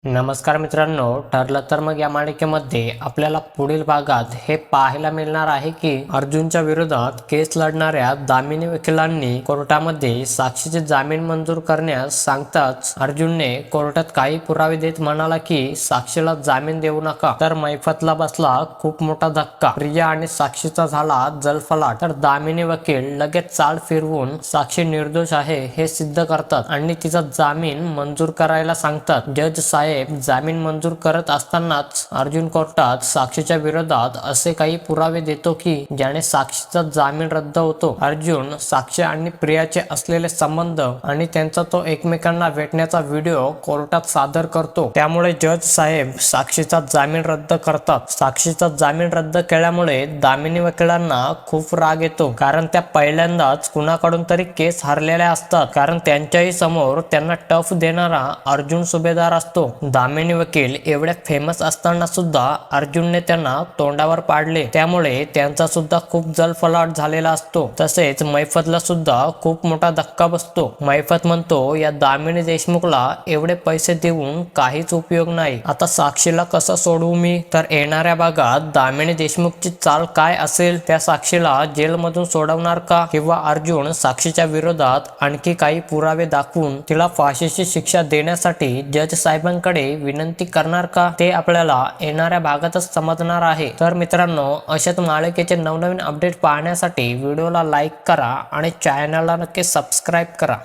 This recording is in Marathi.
नमस्कार मित्रांनो, ठरलं तर मग या मालिकेमध्ये आपल्याला पुढील भागात हे पाहायला मिळणार आहे की अर्जुनच्या विरोधात केस लढणाऱ्या दामिनी वकिलांनी कोर्टामध्ये साक्षीचे जामीन मंजूर करण्यास सांगताच अर्जुनने कोर्टात काही पुरावे देत म्हणाला की साक्षीला जामीन देऊ नका. तर मैफतला बसला खूप मोठा धक्का. प्रिया आणि साक्षीचा झाला जलफलाट. तर दामिनी वकील लगेच चाल फिरवून साक्षी निर्दोष आहे हे सिद्ध करतात आणि तिचा जामीन मंजूर करायला सांगतात. जज साहेब जामीन मंजूर करत असतानाच अर्जुन कोर्टात साक्षीच्या विरोधात असे काही पुरावे देतो की ज्याने साक्षीचा जामीन रद्द होतो. अर्जुन साक्षी आणि प्रियाचे असलेले संबंध आणि त्यांचा तो एकमेकांना भेटण्याचा व्हिडिओ कोर्टात सादर करतो. त्यामुळे जज साहेब साक्षीचा जामीन रद्द करतात. साक्षीचा जामीन रद्द केल्यामुळे दामिनी वकिलांना खूप राग येतो, कारण त्या पहिल्यांदाच कुणाकडून तरी केस हरलेल्या असतात. कारण त्यांच्याही समोर त्यांना टफ देणारा अर्जुन सुभेदार असतो. दामिनी वकील एवढे फेमस असताना सुद्धा अर्जुनने त्यांना तोंडावर पाडले, त्यामुळे त्यांचा सुद्धा खूप जलफलाट झालेला असतो. तसेच मैफतला सुद्धा खूप मोठा धक्का बसतो. मैफत म्हणतो या दामिनी देशमुखला एवढे पैसे देऊन काहीच उपयोग नाही. आता साक्षीला कसं सोडवू मी? तर येणाऱ्या भागात दामिनी देशमुखची चाल काय असेल? त्या साक्षीला जेलमधून सोडवणार का, किंवा अर्जुन साक्षीच्या विरोधात आणखी काही पुरावे दाखवून तिला फाशीची शिक्षा देण्यासाठी जज साहेबांकडे विनंती करणार का, ते आपल्याला येणाऱ्या भागातच समजणार आहे. तर मित्रांनो, अशाच मालिकेचे नवनवीन अपडेट पाहण्यासाठी व्हिडिओला लाईक करा आणि चॅनलला नक्की सबस्क्राईब करा.